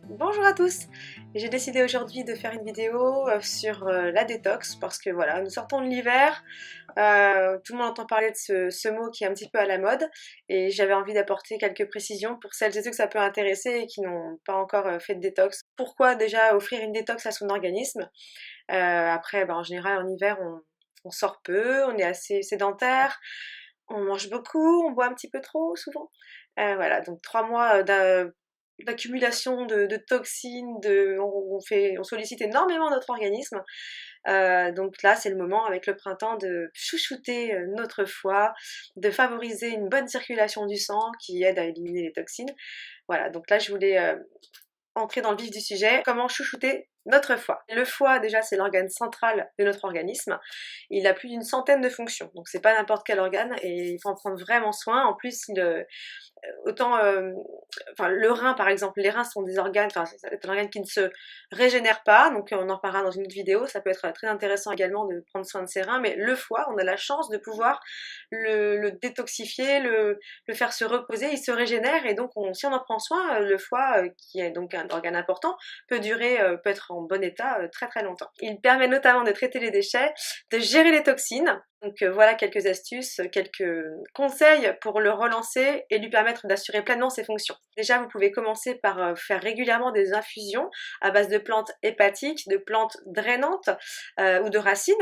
Bonjour à tous! J'ai décidé aujourd'hui de faire une vidéo sur la détox parce que voilà, nous sortons de l'hiver, tout le monde entend parler de ce mot qui est un petit peu à la mode et j'avais envie d'apporter quelques précisions pour celles et ceux que ça peut intéresser et qui n'ont pas encore fait de détox. Pourquoi déjà offrir une détox à son organisme? Après, en général en hiver on sort peu, on est assez sédentaire, on mange beaucoup, on boit un petit peu trop souvent. Voilà, donc 3 mois d'accumulation de toxines, on sollicite énormément notre organisme. Donc là, c'est le moment avec le printemps de chouchouter notre foie, de favoriser une bonne circulation du sang qui aide à éliminer les toxines. Voilà, donc là, je voulais entrer dans le vif du sujet, comment chouchouter notre foie. Le foie, déjà, c'est l'organe central de notre organisme. Il a plus d'une centaine de fonctions, donc c'est pas n'importe quel organe et il faut en prendre vraiment soin. En plus, autant, enfin, le rein par exemple, les reins sont des organes, enfin c'est un organe qui ne se régénère pas, donc on en parlera dans une autre vidéo, ça peut être très intéressant également de prendre soin de ses reins, mais le foie, on a la chance de pouvoir le détoxifier, le faire se reposer, il se régénère et donc si on en prend soin, le foie, qui est donc un organe important, peut être en bon état très très longtemps. Il permet notamment de traiter les déchets, de gérer les toxines, donc voilà quelques astuces, quelques conseils pour le relancer et lui permettre d'assurer pleinement ses fonctions. Déjà, vous pouvez commencer par faire régulièrement des infusions à base de plantes hépatiques, de plantes drainantes ou de racines,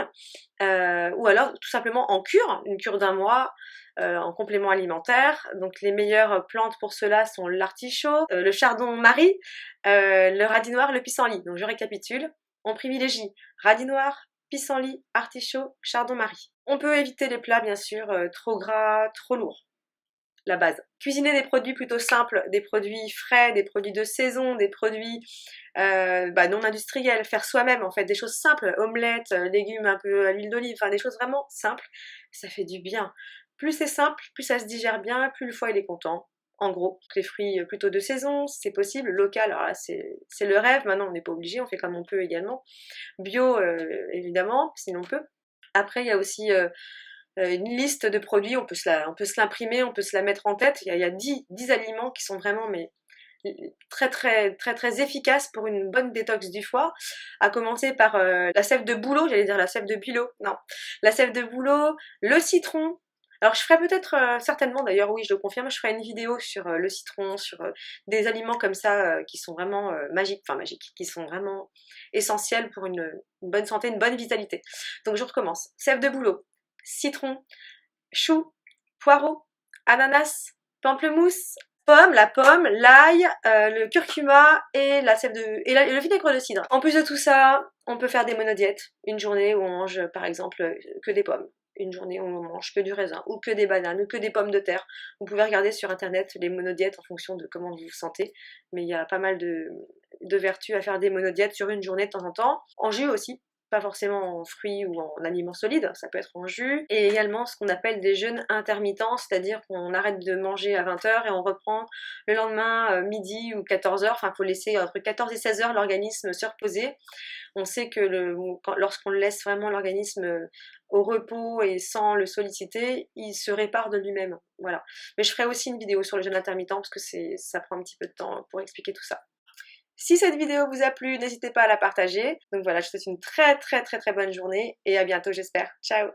ou alors tout simplement en cure, une cure d'un mois, en complément alimentaire. Donc les meilleures plantes pour cela sont l'artichaut, le chardon-marie, le radis noir, le pissenlit. Donc je récapitule, on privilégie radis noir, pissenlit, artichaut, chardon-marie. On peut éviter les plats bien sûr trop gras, trop lourds. La base. Cuisiner des produits plutôt simples, des produits frais, des produits de saison, des produits non industriels, faire soi-même en fait, des choses simples, omelettes, légumes un peu à l'huile d'olive, enfin des choses vraiment simples, ça fait du bien. Plus c'est simple, plus ça se digère bien, plus le foie il est content. En gros, les fruits plutôt de saison, si c'est possible, local, alors là c'est le rêve, maintenant on n'est pas obligé, on fait comme on peut également. Bio évidemment, sinon on peut. Après il y a aussi une liste de produits, on peut se l'imprimer, on peut se la mettre en tête. Il y a 10 aliments qui sont vraiment très efficaces pour une bonne détox du foie. À commencer par la sève de bouleau, j'allais dire la sève de bûleau, non. La sève de bouleau, le citron. Alors je ferai peut-être, certainement d'ailleurs, oui je le confirme, je ferai une vidéo sur le citron, sur des aliments comme ça qui sont vraiment magiques, qui sont vraiment essentiels pour une bonne santé, une bonne vitalité. Donc je recommence. Sève de bouleau, citron, chou, poireau, ananas, pamplemousse, la pomme, l'ail, le curcuma et le vinaigre de cidre. En plus de tout ça, on peut faire des monodiètes. Une journée où on mange par exemple que des pommes. Une journée où on mange que du raisin, ou que des bananes, ou que des pommes de terre. Vous pouvez regarder sur internet les monodiètes en fonction de comment vous vous sentez, mais il y a pas mal de vertus à faire des monodiètes sur une journée de temps en temps. En jus aussi, pas forcément en fruits ou en aliments solides, ça peut être en jus, et également ce qu'on appelle des jeûnes intermittents, c'est-à-dire qu'on arrête de manger à 20h et on reprend le lendemain midi ou 14h, enfin il faut laisser entre 14 et 16h l'organisme se reposer. On sait que lorsqu'on laisse vraiment l'organisme au repos et sans le solliciter, il se répare de lui-même, voilà. Mais je ferai aussi une vidéo sur le jeûne intermittent parce que ça prend un petit peu de temps pour expliquer tout ça. Si cette vidéo vous a plu, n'hésitez pas à la partager. Donc voilà, je vous souhaite une très bonne journée et à bientôt j'espère. Ciao!